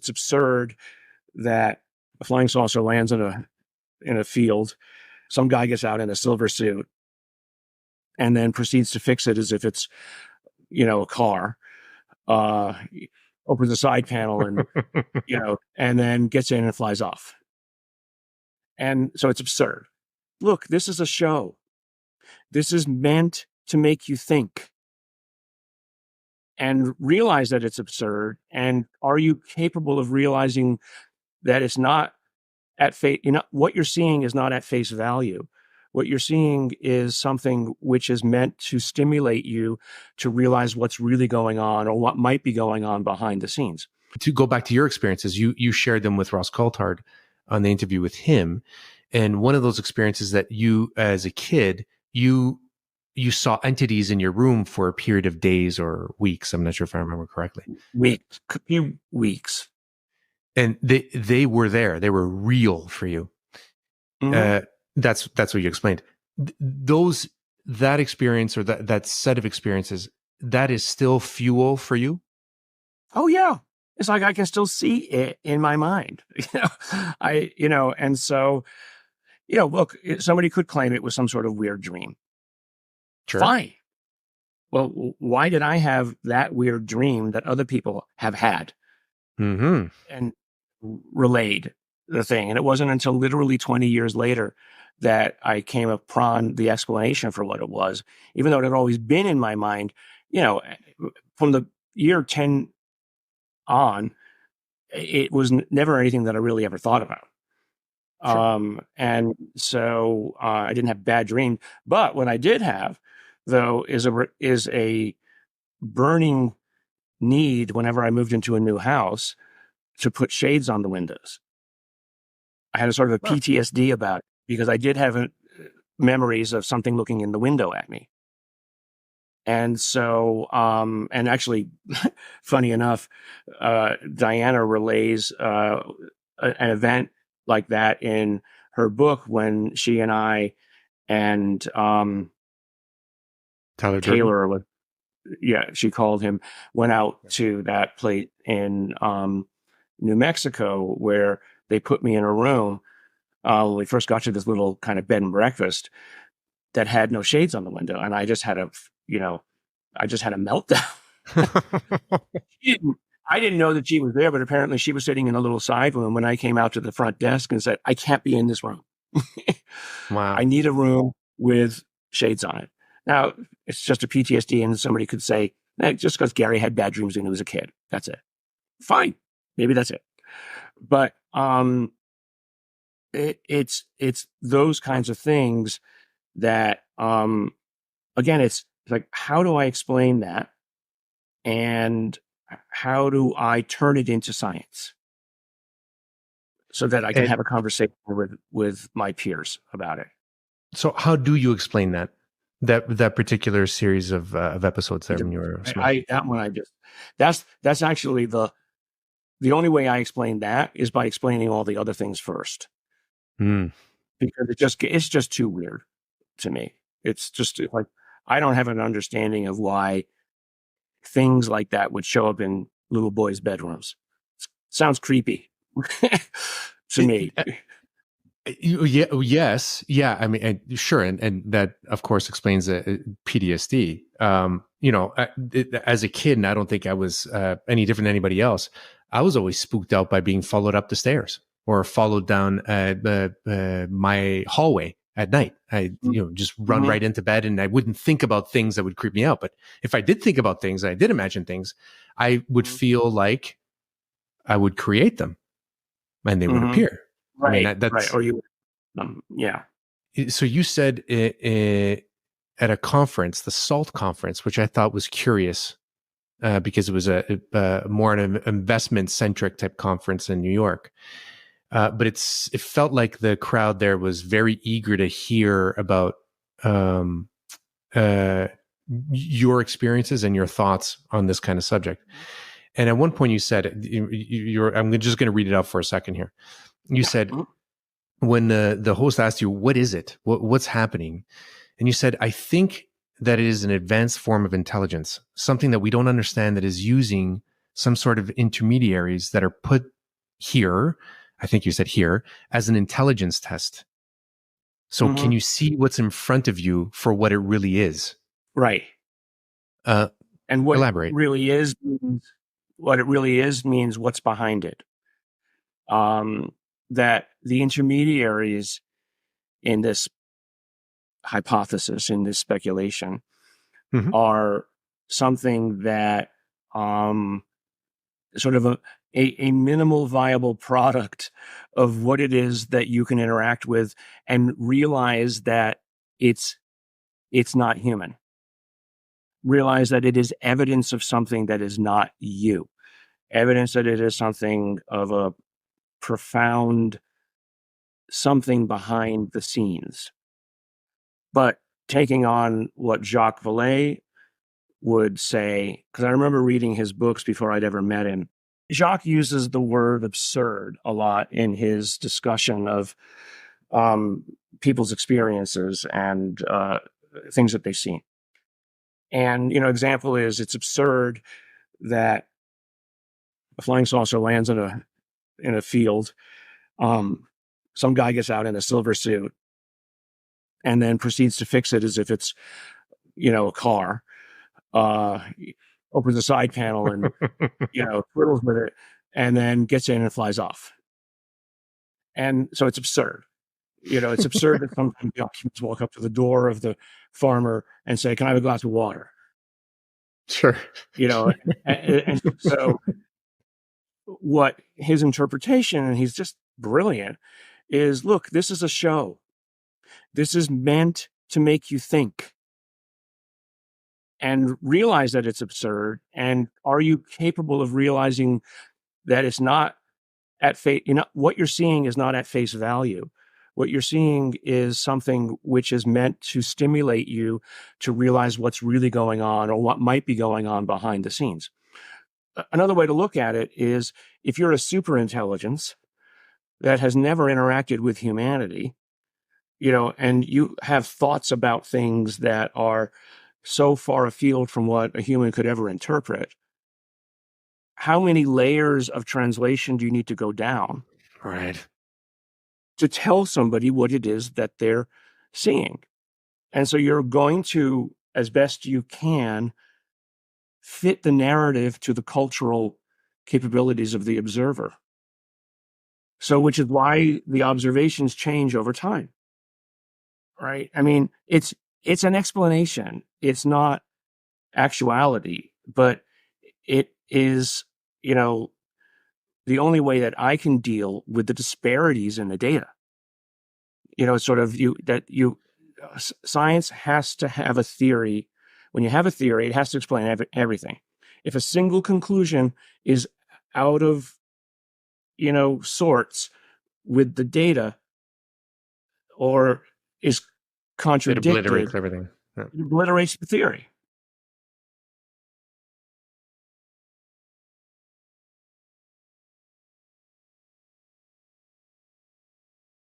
It's absurd that a flying saucer lands in a field. Some guy gets out in a silver suit and then proceeds to fix it as if it's, a car. Opens the side panel and, and then gets in and flies off. And so it's absurd. Look, this is a show. This is meant to make you think and realize that it's absurd. And are you capable of realizing that it's not at face, what you're seeing is not at face value. What you're seeing is something which is meant to stimulate you to realize what's really going on or what might be going on behind the scenes. To go back to your experiences, you shared them with Ross Coulthard on the interview with him. And one of those experiences that you, as a kid, you saw entities in your room for a period of days or weeks. I'm not sure if I remember correctly. Few weeks. And they were there. They were real for you. Mm-hmm. That's what you explained. That experience or that set of experiences, that is still fuel for you? Oh yeah. It's like I can still see it in my mind. And so, look, somebody could claim it was some sort of weird dream. Sure. Fine. Well, why did I have that weird dream that other people have had? Mm-hmm. And relayed the thing. And it wasn't until literally 20 years later that I came upon the explanation for what it was, even though it had always been in my mind, from the year 10 on, it was never anything that I really ever thought about. Sure. And so I didn't have bad dreams, but what I did have, though, is a burning need whenever I moved into a new house to put shades on the windows. I had a sort of a PTSD about it because I did have memories of something looking in the window at me. And so, and actually, funny enough, Diana relays an event like that in her book when she and I and Taylor, she called him, went out to that place in New Mexico where they put me in a room. We first got to this little kind of bed and breakfast that had no shades on the window, and I just had a meltdown. I didn't know that she was there, but apparently she was sitting in a little side room when I came out to the front desk and said, I can't be in this room. Wow. I need a room with shades on it. Now, it's just a PTSD, and somebody could say, just because Garry had bad dreams when he was a kid. That's it. Fine. Maybe that's it. But it's those kinds of things that, again, it's like, how do I explain that? And how do I turn it into science so that I can have a conversation with my peers about it? So how do you explain that particular series of episodes there when you were small? That's actually the only way I explain that is by explaining all the other things first. Because it's just too weird to me. It's just like, I don't have an understanding of why things like that would show up in little boys' bedrooms. Sounds creepy to me. Yes. Yeah. I mean, sure. And that, of course, explains PTSD. As a kid, and I don't think I was any different than anybody else, I was always spooked out by being followed up the stairs or followed down my hallway at night. I just run right into bed, and I wouldn't think about things that would creep me out. But if I did think about things, I did imagine things, I would feel like I would create them and they would appear. Right. I mean, that's right. Or you, yeah. So you said at a conference, the SALT conference, which I thought was curious because it was a more an investment centric type conference in New York. But it felt like the crowd there was very eager to hear about your experiences and your thoughts on this kind of subject. And at one point you said, I'm just going to read it out for a second here. You said, when the host asked you, what is it? What's happening? And you said, I think that it is an advanced form of intelligence, something that we don't understand that is using some sort of intermediaries that are put here, I think you said here, as an intelligence test. So can Mm-hmm. you see what's in front of you for what it really is? Right. Uh, And what it Elaborate. really is means, what it really is means what's behind it. That the intermediaries in this hypothesis, in this speculation, Mhm. are something that sort of a minimal viable product of what it is that you can interact with, and realize that it's not human. Realize that it is evidence of something that is not you. Evidence that it is something of a profound something behind the scenes. But taking on what Jacques Vallée would say, because I remember reading his books before I'd ever met him. Jacques uses the word absurd a lot in his discussion of people's experiences and things that they've seen. And, example is, it's absurd that a flying saucer lands in a field. Some guy gets out in a silver suit and then proceeds to fix it as if it's, a car. Opens the side panel and, twiddles with it, and then gets in and flies off. And so it's absurd. It's absurd that sometimes documents walk up to the door of the farmer and say, "Can I have a glass of water?" Sure. And so what his interpretation, and he's just brilliant, is, look, this is a show. This is meant to make you think and realize that it's absurd. And are you capable of realizing that it's not at face, what you're seeing is not at face value. What you're seeing is something which is meant to stimulate you to realize what's really going on, or what might be going on behind the scenes. Another way to look at it is, if you're a super intelligence that has never interacted with humanity, and you have thoughts about things that are so far afield from what a human could ever interpret, how many layers of translation do you need to go down Right. to tell somebody what it is that they're seeing? And so you're going to, as best you can, fit the narrative to the cultural capabilities of the observer. So, which is why the observations change over time, right? I mean, it's an explanation. It's not actuality, but it is, the only way that I can deal with the disparities in the data. Science has to have a theory. When you have a theory, it has to explain everything. If a single conclusion is out of, sorts with the data, or is It obliterates contradicted, everything. Yeah. it obliterates the theory.